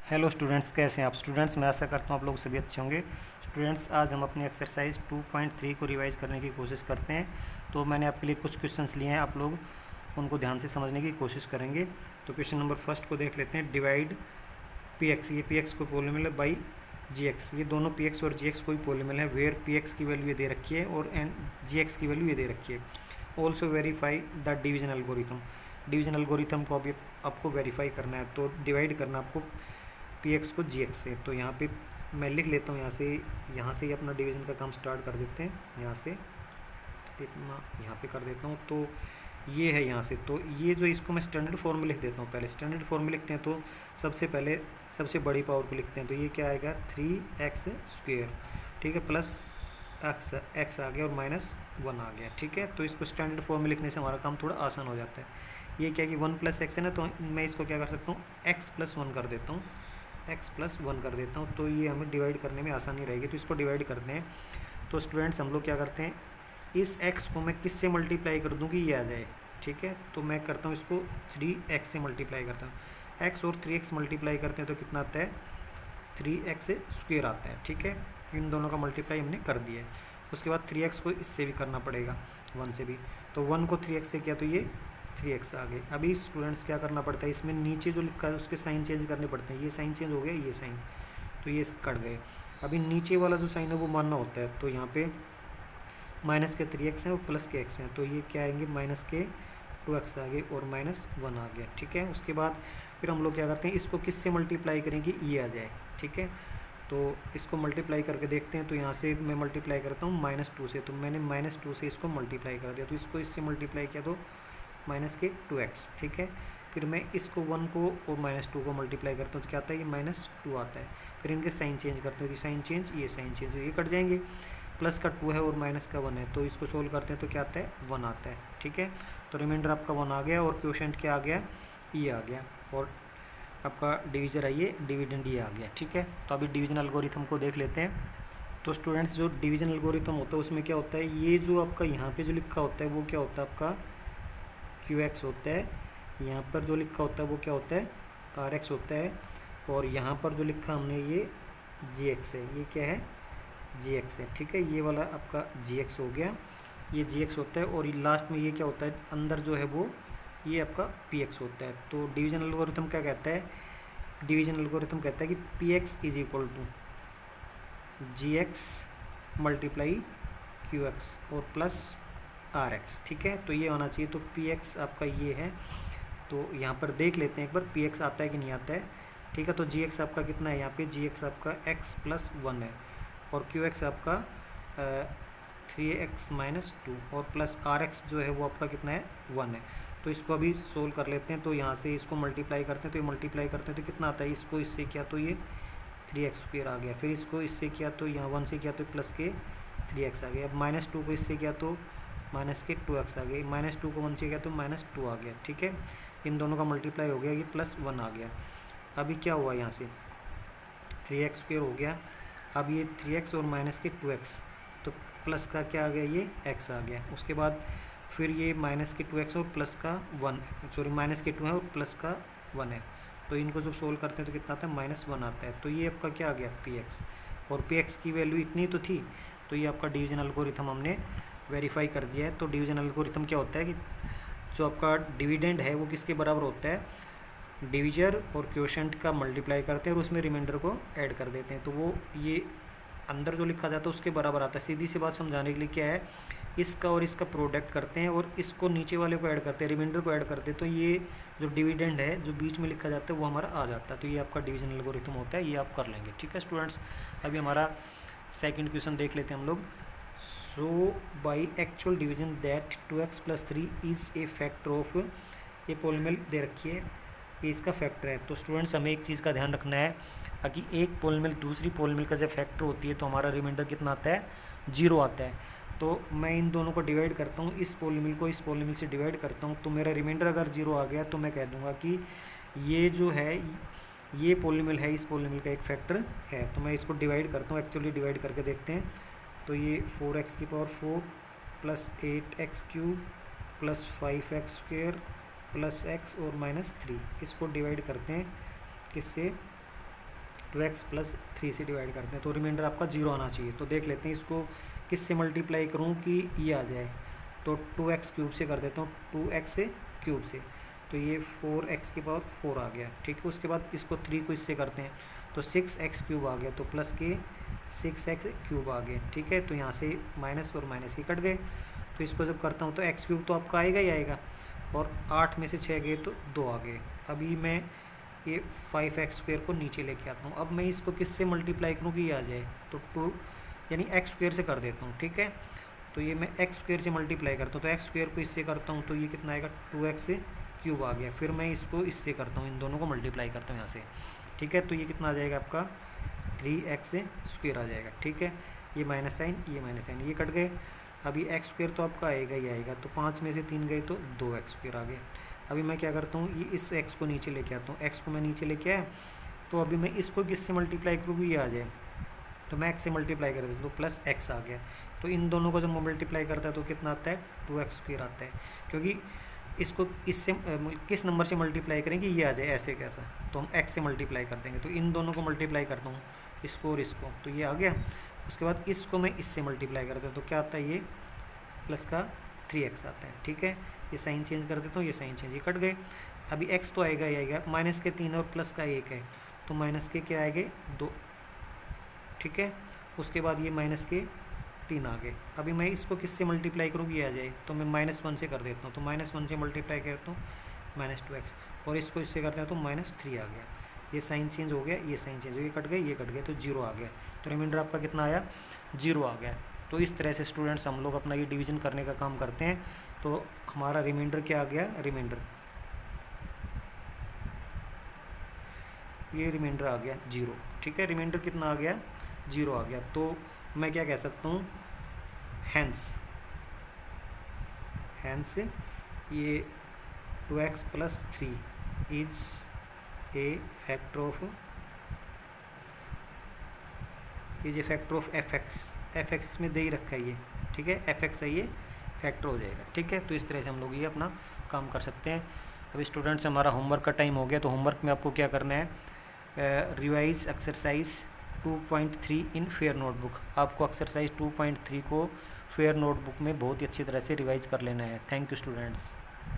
Hello students, कैसे हैं आप स्टूडेंट्स। मैं आशा करता हूँ आप लोग सभी अच्छे होंगे। स्टूडेंट्स, आज हम अपनी एक्सरसाइज 2.3 को रिवाइज करने की कोशिश करते हैं। तो मैंने आपके लिए कुछ क्वेश्चंस लिए हैं, आप लोग उनको ध्यान से समझने की कोशिश करेंगे। तो क्वेश्चन नंबर फर्स्ट को देख लेते हैं। डिवाइड पी एक्स, ये पी एक्स को पॉलिनोमियल है, बाई जी एक्स। ये दोनों पी एक्स और जी एक्स कोई पॉलिनोमियल है वेयर पी एक्स की वैल्यू ये दे रखी है और एंड जी एक्स की वैल्यू ये दे रखी है। Also verify the division algorithm. Division algorithm को अभी आपको वेरीफाई करना है, तो डिवाइड करना आपको पी एक्स को जी एक्स से। तो यहाँ पे मैं लिख लेता हूँ, यहाँ से ही अपना डिवीजन का काम स्टार्ट कर देते हैं। यहाँ से इतना यहाँ पे कर देता हूँ, तो ये है यहाँ से। तो ये जो इसको मैं स्टैंडर्ड फॉर्म में लिख देता हूँ। पहले स्टैंडर्ड फॉर्म में लिखते हैं तो सबसे पहले सबसे बड़ी पावर को लिखते हैं। तो ये क्या आएगा, 3x², ठीक है, प्लस एक्स आ गया और -1 आ गया, ठीक है। तो इसको स्टैंडर्ड फॉर्म में लिखने से हमारा काम थोड़ा आसान हो जाता है। ये क्या कि 1 + x है ना, तो मैं इसको क्या कर सकता हूँ, x+1 कर देता हूँ, x+1 कर देता हूँ। तो ये हमें डिवाइड करने में आसानी रहेगी। तो इसको डिवाइड करते हैं। तो स्टूडेंट्स, हम लोग क्या करते हैं, इस x को मैं किससे मल्टीप्लाई कर दूँ कि ये आ जाए, ठीक है। तो मैं करता हूँ इसको 3x से मल्टीप्लाई करता हूँ। x और 3x मल्टीप्लाई करते हैं तो कितना आता है, 3x² आता है, ठीक है। इन दोनों का मल्टीप्लाई हमने कर दिया है। उसके बाद 3x को इससे भी करना पड़ेगा, 1 से भी। तो 1 को 3x से किया तो ये 3x आ गए। अभी स्टूडेंट्स क्या करना पड़ता है, इसमें नीचे जो लिखा है उसके साइन चेंज करने पड़ते हैं। ये साइन चेंज हो गया, ये साइन, तो ये कट गए। अभी नीचे वाला जो साइन है वो मानना होता है। तो यहाँ पे माइनस के 3x हैं और प्लस के x हैं, तो ये क्या आएंगे, माइनस के 2x आ गए और -1 आ गया, ठीक है। उसके बाद फिर हम लोग क्या करते हैं, इसको किससे मल्टीप्लाई करेंगे, ये आ जाए, ठीक है। तो इसको मल्टीप्लाई करके देखते हैं। तो यहाँ से मैं मल्टीप्लाई करता हूँ -2 से। तो मैंने -2 से इसको मल्टीप्लाई कर दिया। तो इसको इससे मल्टीप्लाई किया तो -2x, ठीक है। फिर मैं इसको 1 को और -2 को मल्टीप्लाई करता हूँ तो क्या आता है, ये -2 आता है। फिर इनके साइन चेंज करते हैं, तो साइन चेंज, ये साइन चेंज, ये कट जाएंगे। प्लस का 2 है और माइनस का 1 है, तो इसको सोल्व करते हैं तो क्या आता है, 1 आता है, ठीक है। तो रिमाइंडर आपका 1 आ गया और क्वोशेंट क्या आ गया, ये आ गया, और आपका डिवीजर आइए, डिविडेंड ये आ गया, ठीक है। तो अभी डिवीजन एल्गोरिथम को देख लेते हैं। तो स्टूडेंट्स, जो डिवीजन एल्गोरिथम होता है उसमें क्या होता है, ये जो आपका यहाँ पे जो लिखा होता है वो क्या होता है, आपका QX होता है। यहाँ पर जो लिखा होता है वो क्या होता है, RX होता है। और यहाँ पर जो लिखा हमने ये GX है, ये क्या है, GX है, ठीक है। ये वाला आपका GX हो गया, ये GX होता है। और लास्ट में ये क्या होता है, अंदर जो है वो ये आपका PX होता है। तो डिवीजन एल्गोरिथम क्या कहता है, डिवीजन एल्गोरिथम कहता है कि PX = GX × QX और प्लस RX, ठीक है। तो ये होना चाहिए। तो PX आपका ये है। तो यहाँ पर देख लेते हैं एक बार PX आता है कि नहीं आता है, ठीक है। तो GX आपका कितना है, यहाँ पे GX आपका x+1 है और QX आपका 3x-2 और प्लस RX जो है वो आपका कितना है, 1 है। तो इसको अभी सोल्व कर लेते हैं। तो यहाँ से इसको मल्टीप्लाई करते हैं, तो ये मल्टीप्लाई करते हैं तो कितना आता है, इसको इससे किया तो ये 3x² आ गया। फिर इसको इससे किया तो यहाँ 1 से किया तो प्लस के 3x आ गया। अब -2 को इससे किया तो -2x आ गई। -2 को 1 से किया तो -2 आ गया, ठीक है। इन दोनों का मल्टीप्लाई हो गया, ये +1 आ गया। अभी क्या हुआ, यहाँ से 3x² हो गया। अब ये 3x और -2x, तो प्लस का क्या आ गया, ये x आ गया। उसके बाद फिर ये -2x और प्लस का 1, सॉरी -2 है और प्लस का 1 है। तो इनको जब सोल्व करते हैं तो कितना आता है, -1 आता है। तो ये आपका क्या आ गया, PX, और PX की वैल्यू इतनी तो थी। तो ये आपका डिवीजन एल्गोरिथम हमने वेरीफाई कर दिया है। तो डिवीजन एल्गोरिथम क्या होता है कि जो आपका डिविडेंड है वो किसके बराबर होता है, डिविजर और क्वोशेंट का मल्टीप्लाई करते हैं और उसमें रिमाइंडर को ऐड कर देते हैं। तो वो ये अंदर जो लिखा जाता है उसके बराबर आता है। सीधी सी बात समझाने के लिए क्या है, इसका और इसका प्रोडक्ट करते हैं और इसको नीचे वाले को ऐड करते हैं, रिमाइंडर को ऐड करते हैं। तो ये जो डिविडेंड है जो बीच में लिखा जाता है वो हमारा आ जाता है। तो ये आपका डिवीजन एल्गोरिथम होता है, ये आप कर लेंगे, ठीक है स्टूडेंट्स। अभी हमारा सेकंड क्वेश्चन देख लेते हैं हम लोग। So by actual division that 2x + 3 is a factor of, ये पॉलिनोमियल दे रखी है, ये इसका फैक्टर है। तो स्टूडेंट्स, हमें एक चीज़ का ध्यान रखना है कि एक पॉलिनोमियल दूसरी पॉलिनोमियल का जब फैक्टर होती है तो हमारा रिमाइंडर कितना आता है, 0 आता है। तो मैं इन दोनों को डिवाइड करता हूँ, इस पॉलिनोमियल को इस पॉलिनोमियल से डिवाइड करता हूँ। तो मेरा रिमाइंडर अगर 0 आ गया तो मैं कह दूँगा कि ये जो है ये पॉलिनोमियल है, इस पॉलिनोमियल का एक फैक्टर है। तो मैं इसको डिवाइड करता हूँ, एक्चुअली डिवाइड करके देखते हैं। तो ये 4x⁴ plus 8x³ plus 5x² plus x और -3, इसको डिवाइड करते हैं किससे, 2x प्लस 3 से डिवाइड करते हैं तो रिमाइंडर आपका 0 आना चाहिए। तो देख लेते हैं इसको किससे मल्टीप्लाई करूँ कि ये आ जाए। तो 2x क्यूब से कर देता हूँ, 2x क्यूब से, तो ये 4x की पावर 4 आ गया। ठीक है, उसके बाद इसको 3 को इससे करते हैं तो 6x क्यूब आ गया, तो प्लस के 6x क्यूब आ गए। ठीक है, तो यहाँ से माइनस और माइनस ही कट गए। तो इसको जब करता हूँ तो x क्यूब तो आपका आएगा ही आएगा, और 8 में से 6 गए तो 2 आ गए। अभी मैं ये 5x स्क्वायर को नीचे लेके आता हूँ। अब मैं इसको किससे मल्टीप्लाई करूँ कि ये आ जाए, तो 2 यानी x स्क्वायर से कर देता हूँ। ठीक है, तो ये मैं x स्क्वायर से मल्टीप्लाई करता हूँ, तो x स्क्वायर को इससे करता हूँ तो ये कितना आएगा, 2x क्यूब आ गया। फिर मैं इसको इससे करता हूँ, इन दोनों को मल्टीप्लाई करता हूँ यहाँ से। ठीक है, तो ये कितना आ जाएगा आपका 3x स्क्वायर आ जाएगा। ठीक है, ये माइनस साइन, ये माइनस साइन, ये कट गए। अभी एक्स स्क्वायर तो आपका आएगा ही आएगा, तो 5 में से 3 गए तो 2x स्क्वायर आ गए। अभी मैं क्या करता हूँ, ये इस x को नीचे लेके आता हूँ, x को मैं नीचे लेके आया, तो अभी मैं इसको किससे मल्टीप्लाई करूँ ये आ जाए, तो मैं x से मल्टीप्लाई कर देता हूँ, तो प्लस x आ गया। तो इन दोनों को जब मल्टीप्लाई करता है तो कितना आता है, 2x स्क्वायर आता है। क्योंकि इसको इससे किस नंबर से मल्टीप्लाई करेंगे ये आ जाए ऐसे कैसा, तो हम x से मल्टीप्लाई कर देंगे। तो इन दोनों को मल्टीप्लाई करता हूँ, इसको और इसको, तो ये आ गया। उसके बाद इसको मैं इससे मल्टीप्लाई करता हूँ तो क्या आता है, ये प्लस का 3x आता है। ठीक है, ये साइन चेंज कर देता हूँ, ये साइन चेंज, ये कट गए। अभी x तो आएगा ही आएगा, माइनस के 3 और प्लस का 1 है, तो माइनस के क्या आएंगे 2। ठीक है, उसके बाद ये माइनस के 3 आ गए। अभी मैं इसको किससे मल्टीप्लाई करूँ ये आ जाए, तो मैं -1 से कर देता हूँ, तो -1 से मल्टीप्लाई करता हूँ -2x, और इसको इससे करते हैं तो -3 आ गया। ये साइन चेंज हो गया, ये साइन चेंज हो गया, ये कट गए, ये कट गए, तो 0 आ गया। तो रिमाइंडर आपका कितना आया, 0 आ गया। तो इस तरह से स्टूडेंट्स हम लोग अपना ये डिवीजन करने का काम करते हैं। तो हमारा रिमाइंडर क्या आ गया, रिमाइंडर ये रिमाइंडर आ गया 0। ठीक है, रिमाइंडर कितना आ गया, 0 आ गया। तो मैं क्या कह सकता हूँ, हैंस ये 2x plus 3 is a factor of fx में दे ही रखा है ये। ठीक है, fx है, ये फैक्टर हो जाएगा। ठीक है, तो इस तरह से हम लोग ये अपना काम कर सकते हैं। अभी स्टूडेंट्स हमारा होमवर्क का टाइम हो गया, तो होमवर्क में आपको क्या करना है, रिवाइज एक्सरसाइज 2.3 इन फेयर नोटबुक। आपको एक्सरसाइज 2.3 को फेयर नोटबुक में बहुत ही अच्छी तरह से रिवाइज कर लेना है। Thank you students.